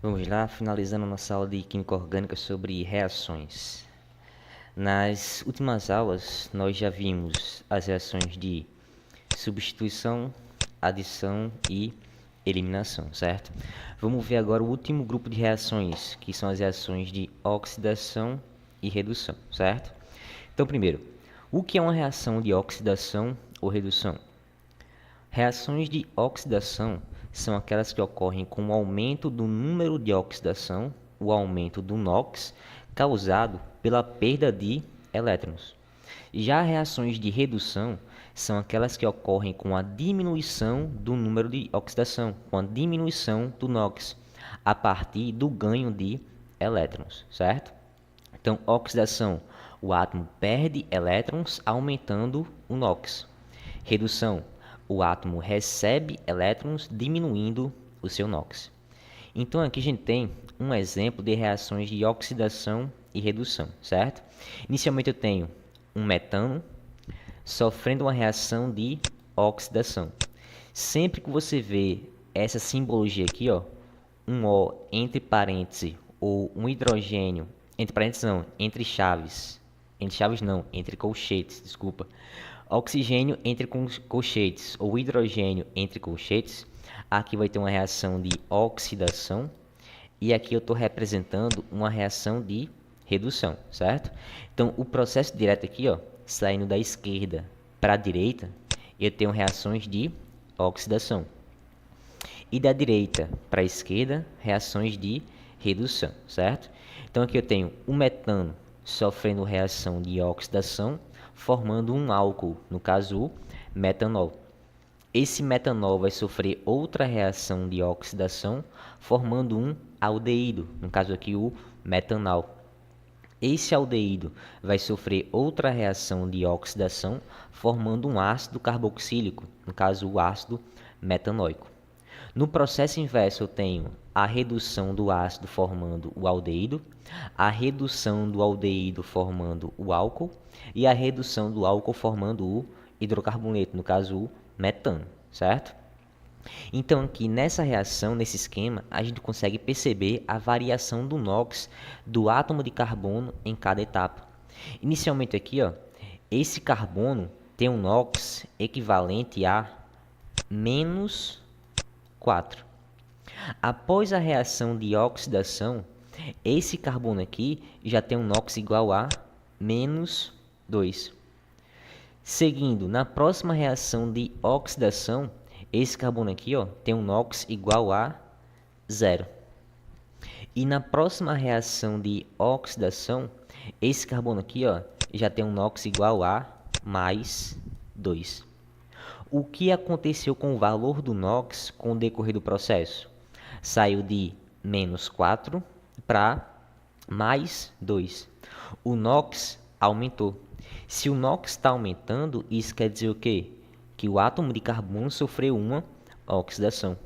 Vamos lá, finalizando nossa aula de Química Orgânica sobre reações. Nas últimas aulas, nós já vimos as reações de substituição, adição e eliminação, certo? Vamos ver agora o último grupo de reações, que são as reações de oxidação e redução, certo? Então, primeiro, o que é uma reação de oxidação ou redução? Reações de oxidação são aquelas que ocorrem com o aumento do número de oxidação, o aumento do NOx, causado pela perda de elétrons. Já reações de redução são aquelas que ocorrem com a diminuição do número de oxidação, com a diminuição do NOx, a partir do ganho de elétrons, certo? Então, oxidação, o átomo perde elétrons aumentando o NOx. Redução, o átomo recebe elétrons diminuindo o seu NOx. Então aqui a gente tem um exemplo de reações de oxidação e redução, certo? Inicialmente eu tenho um metano sofrendo uma reação de oxidação. Sempre que você vê essa simbologia aqui, ó, um O entre parênteses ou um hidrogênio, entre parênteses não, entre chaves não, entre colchetes, desculpa. Oxigênio entre colchetes ou hidrogênio entre colchetes, aqui vai ter uma reação de oxidação e aqui eu estou representando uma reação de redução, certo? Então, o processo direto aqui, ó, saindo da esquerda para a direita, eu tenho reações de oxidação. E da direita para a esquerda, reações de redução, certo? Então, aqui eu tenho o metano sofrendo reação de oxidação, formando um álcool, no caso o metanol. Esse metanol vai sofrer outra reação de oxidação, formando um aldeído, no caso aqui o metanal. Esse aldeído vai sofrer outra reação de oxidação, formando um ácido carboxílico, no caso o ácido metanóico. No processo inverso, eu tenho a redução do ácido formando o aldeído, a redução do aldeído formando o álcool e a redução do álcool formando o hidrocarboneto, no caso o metano, certo? Então aqui nessa reação, nesse esquema, a gente consegue perceber a variação do NOx do átomo de carbono em cada etapa. Inicialmente aqui, ó, esse carbono tem um NOx equivalente a menos 4. Após a reação de oxidação, esse carbono aqui já tem um NOx igual a menos 2. Seguindo, na próxima reação de oxidação, esse carbono aqui, ó, tem um NOx igual a 0. E na próxima reação de oxidação, esse carbono aqui, ó, já tem um NOx igual a mais 2. O que aconteceu com o valor do NOx com o decorrer do processo? Saiu de menos 4 para mais 2. O NOx aumentou. Se o NOx está aumentando, isso quer dizer o quê? Que o átomo de carbono sofreu uma oxidação.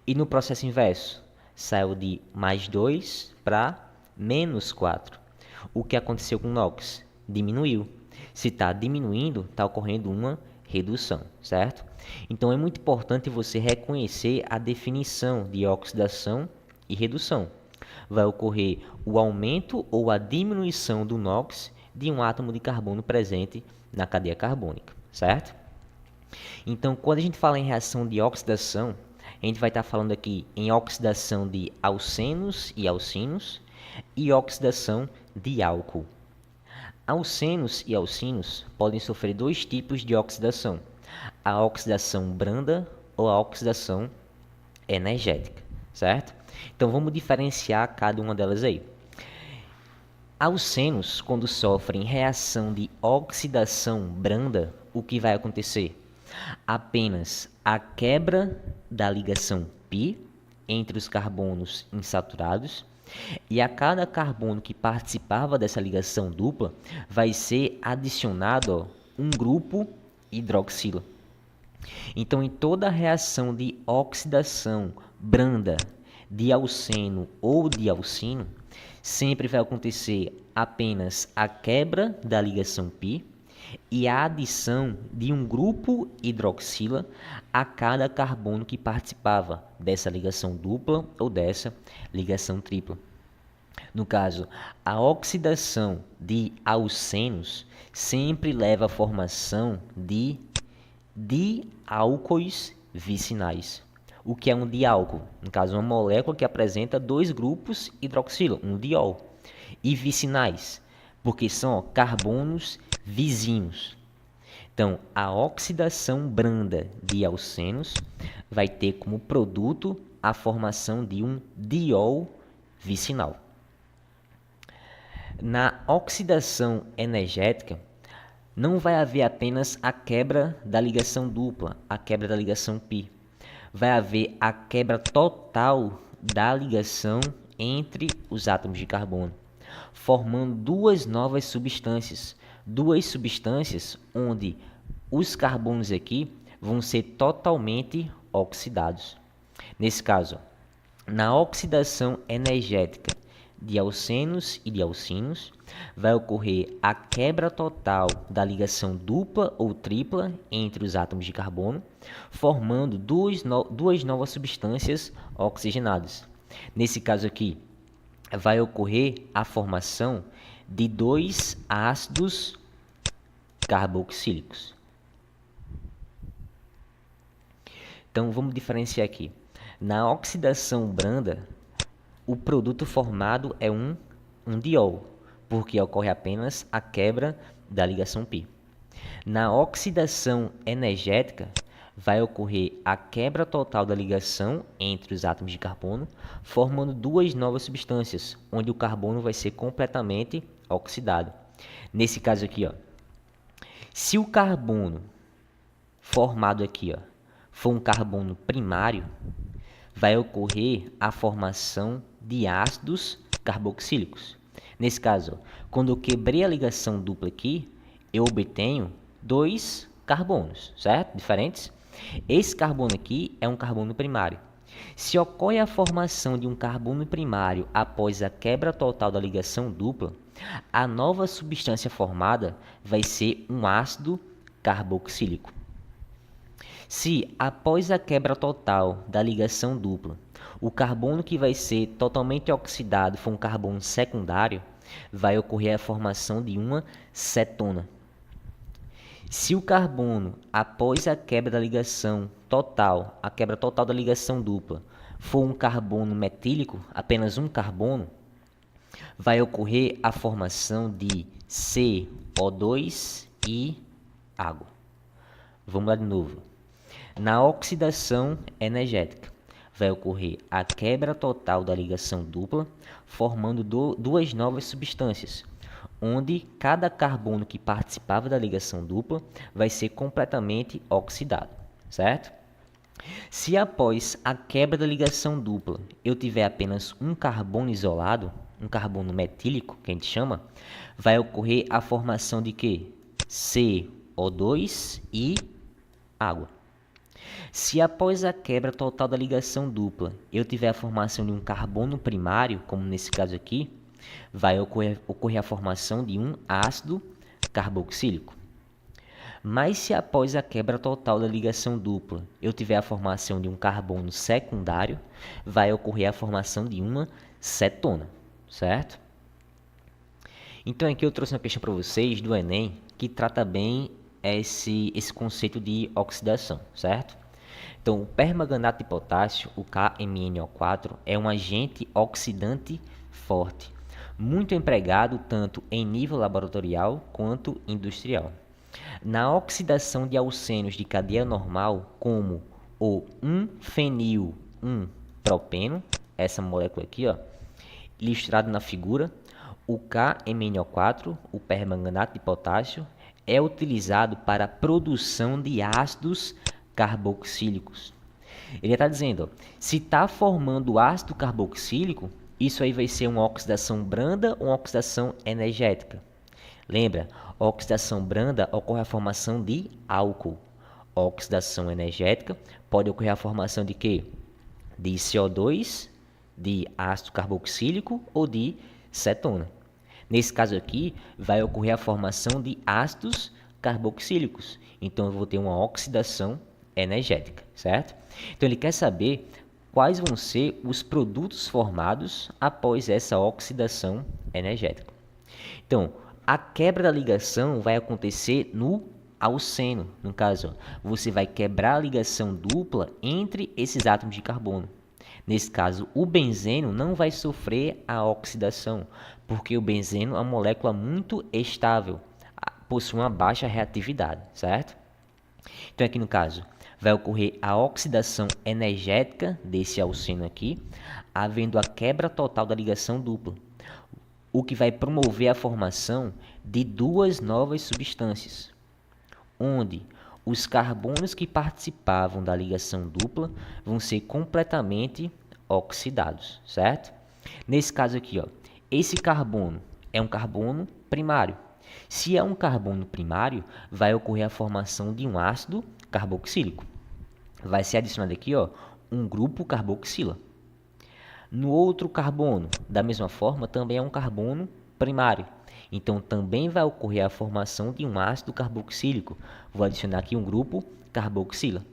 E no processo inverso, saiu de mais 2 para menos 4. O que aconteceu com o NOx? Diminuiu. Se está diminuindo, está ocorrendo uma redução, certo? Então é muito importante você reconhecer a definição de oxidação e redução. Vai ocorrer o aumento ou a diminuição do NOx de um átomo de carbono presente na cadeia carbônica, certo? Então, quando a gente fala em reação de oxidação, a gente vai estar falando aqui em oxidação de alcenos e alcinos e oxidação de álcool. Alcenos e alcinos podem sofrer dois tipos de oxidação: a oxidação branda ou a oxidação energética, certo? Então vamos diferenciar cada uma delas aí. Alcenos, quando sofrem reação de oxidação branda, o que vai acontecer? Apenas a quebra da ligação π entre os carbonos insaturados, e a cada carbono que participava dessa ligação dupla vai ser adicionado, ó, um grupo hidroxila. Então, em toda reação de oxidação branda de alceno ou de alcino, sempre vai acontecer apenas a quebra da ligação π e a adição de um grupo hidroxila a cada carbono que participava dessa ligação dupla ou dessa ligação tripla. No caso, a oxidação de alcenos sempre leva à formação de diálcoois vicinais. O que é um diálcool? No caso, uma molécula que apresenta dois grupos hidroxila, um diol, e vicinais, porque são carbonos vizinhos. Então, a oxidação branda de alcenos vai ter como produto a formação de um diol vicinal. Na oxidação energética, não vai haver apenas a quebra da ligação dupla, a quebra da ligação π. Vai haver a quebra total da ligação entre os átomos de carbono, formando duas novas substâncias. Duas substâncias onde os carbonos aqui vão ser totalmente oxidados. Nesse caso, na oxidação energética de alcenos e de alcinos, vai ocorrer a quebra total da ligação dupla ou tripla entre os átomos de carbono, formando duas novas substâncias oxigenadas. Nesse caso aqui, vai ocorrer a formação de dois ácidos carboxílicos. Então, vamos diferenciar aqui. Na oxidação branda, o produto formado é um diol, porque ocorre apenas a quebra da ligação π. Na oxidação energética, vai ocorrer a quebra total da ligação entre os átomos de carbono, formando duas novas substâncias, onde o carbono vai ser completamente oxidado. Nesse caso aqui, se o carbono formado aqui for um carbono primário, vai ocorrer a formação de ácidos carboxílicos. Nesse caso, quando eu quebrei a ligação dupla aqui, eu obtenho dois carbonos, certo? Diferentes. Esse carbono aqui é um carbono primário. Se ocorre a formação de um carbono primário após a quebra total da ligação dupla, a nova substância formada vai ser um ácido carboxílico. Se, após a quebra total da ligação dupla, o carbono que vai ser totalmente oxidado for um carbono secundário, vai ocorrer a formação de uma cetona. Se o carbono, após a quebra da ligação total, a quebra total da ligação dupla, for um carbono metílico, apenas um carbono, vai ocorrer a formação de CO2 e água. Vamos lá de novo. Na oxidação energética, vai ocorrer a quebra total da ligação dupla, formando duas novas substâncias, onde cada carbono que participava da ligação dupla vai ser completamente oxidado, certo? Se após a quebra da ligação dupla eu tiver apenas um carbono isolado, um carbono metílico, que a gente chama, vai ocorrer a formação de quê? CO2 e água. Se após a quebra total da ligação dupla eu tiver a formação de um carbono primário, como nesse caso aqui, vai ocorrer a formação de um ácido carboxílico. Mas se após a quebra total da ligação dupla eu tiver a formação de um carbono secundário, vai ocorrer a formação de uma cetona, certo? Então aqui eu trouxe uma questão para vocês do Enem que trata bem esse conceito de oxidação, certo? Então, o permanganato de potássio, o KMnO4, é um agente oxidante forte, muito empregado tanto em nível laboratorial quanto industrial. Na oxidação de alcenos de cadeia normal, como o 1-fenil-1-propeno, essa molécula aqui, ilustrado na figura, o KMnO4, o permanganato de potássio, é utilizado para a produção de ácidos carboxílicos. Ele está dizendo, se está formando ácido carboxílico, isso aí vai ser uma oxidação branda ou uma oxidação energética. Lembra, oxidação branda ocorre a formação de álcool. Oxidação energética pode ocorrer a formação de quê? De CO2, de ácido carboxílico ou de cetona. Nesse caso aqui, vai ocorrer a formação de ácidos carboxílicos. Então, eu vou ter uma oxidação energética, certo? Então, ele quer saber quais vão ser os produtos formados após essa oxidação energética. Então, a quebra da ligação vai acontecer no alceno. No caso, você vai quebrar a ligação dupla entre esses átomos de carbono. Nesse caso, o benzeno não vai sofrer a oxidação, porque o benzeno é uma molécula muito estável, possui uma baixa reatividade, certo? Então, aqui no caso, vai ocorrer a oxidação energética desse alceno aqui, havendo a quebra total da ligação dupla, o que vai promover a formação de duas novas substâncias, onde os carbonos que participavam da ligação dupla vão ser completamente oxidados, certo? Nesse caso aqui, ó, esse carbono é um carbono primário. Se é um carbono primário, vai ocorrer a formação de um ácido carboxílico. Vai ser adicionado aqui, ó, um grupo carboxila. No outro carbono, da mesma forma, também é um carbono primário. Então, também vai ocorrer a formação de um ácido carboxílico. Vou adicionar aqui um grupo carboxila.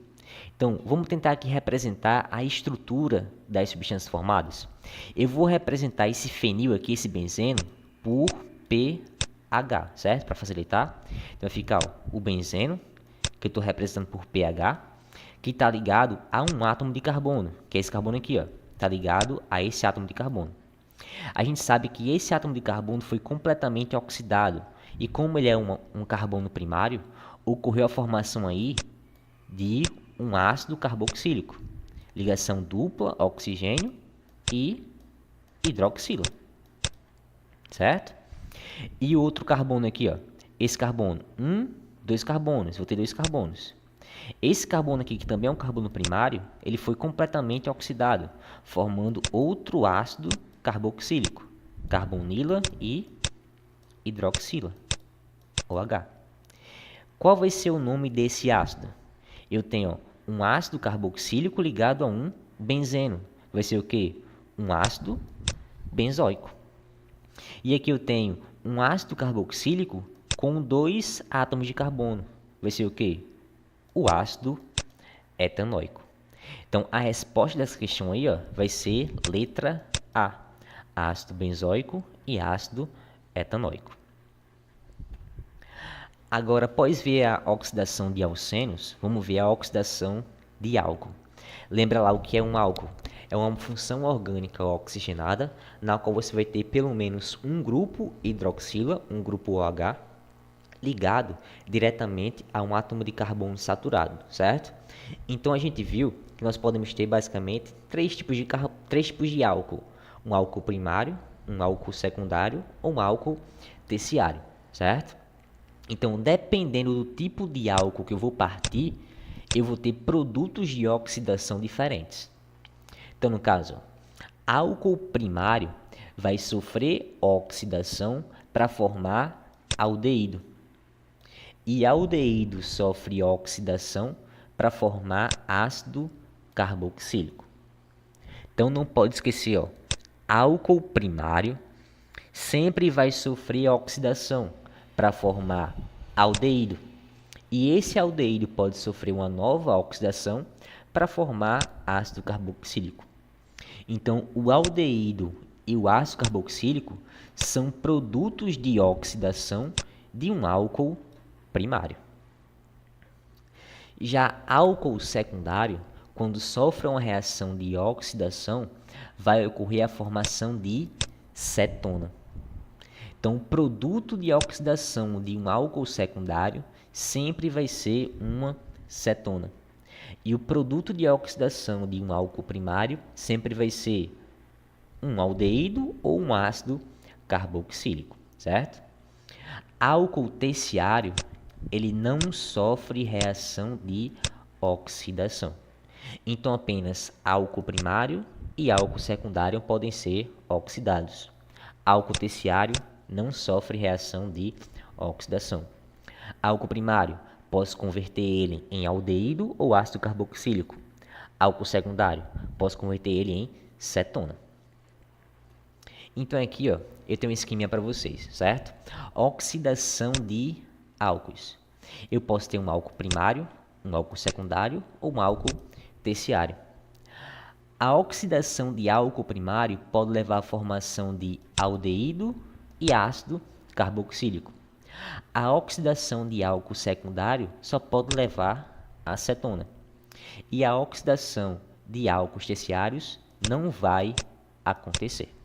Então, vamos tentar aqui representar a estrutura das substâncias formadas. Eu vou representar esse fenil aqui, esse benzeno, por pH, certo? Para facilitar. Então, vai ficar o benzeno, que eu estou representando por pH, que está ligado a um átomo de carbono, que é esse carbono aqui, ó. Está ligado a esse átomo de carbono. A gente sabe que esse átomo de carbono foi completamente oxidado. E como ele é um carbono primário, ocorreu a formação aí de um ácido carboxílico. Ligação dupla, oxigênio e hidroxila. Certo? E o outro carbono aqui, ó. Esse carbono, dois carbonos. Vou ter dois carbonos. Esse carbono aqui, que também é um carbono primário, ele foi completamente oxidado, formando outro ácido carboxílico, carbonila e hidroxila, OH. Qual vai ser o nome desse ácido? Eu tenho um ácido carboxílico ligado a um benzeno. Vai ser o quê? Um ácido benzoico. E aqui eu tenho um ácido carboxílico com dois átomos de carbono. Vai ser o quê? O ácido etanoico. Então, a resposta dessa questão aí, ó, vai ser letra A. Ácido benzoico e ácido etanoico. Agora, após ver a oxidação de alcenos, vamos ver a oxidação de álcool. Lembra lá o que é um álcool? É uma função orgânica oxigenada, na qual você vai ter pelo menos um grupo hidroxila, um grupo OH, ligado diretamente a um átomo de carbono saturado, certo? Então, a gente viu que nós podemos ter basicamente três tipos de álcool. Um álcool primário, um álcool secundário ou um álcool terciário, certo? Então, dependendo do tipo de álcool que eu vou partir, eu vou ter produtos de oxidação diferentes. Então, no caso, álcool primário vai sofrer oxidação para formar aldeído. E aldeído sofre oxidação para formar ácido carboxílico. Então, não pode esquecer, ó, álcool primário sempre vai sofrer oxidação para formar aldeído. E esse aldeído pode sofrer uma nova oxidação para formar ácido carboxílico. Então, o aldeído e o ácido carboxílico são produtos de oxidação de um álcool primário. Já álcool secundário, quando sofre uma reação de oxidação, vai ocorrer a formação de cetona. Então, o produto de oxidação de um álcool secundário sempre vai ser uma cetona. E o produto de oxidação de um álcool primário sempre vai ser um aldeído ou um ácido carboxílico, certo? Álcool terciário, ele não sofre reação de oxidação. Então, apenas álcool primário e álcool secundário podem ser oxidados. Álcool terciário não sofre reação de oxidação. Álcool primário, posso converter ele em aldeído ou ácido carboxílico. Álcool secundário, posso converter ele em cetona. Então aqui, ó, eu tenho um esquema para vocês, certo? Oxidação de álcoois. Eu posso ter um álcool primário, um álcool secundário ou um álcool terciário. A oxidação de álcool primário pode levar à formação de aldeído e ácido carboxílico. A oxidação de álcool secundário só pode levar a acetona. E a oxidação de álcools terciários não vai acontecer.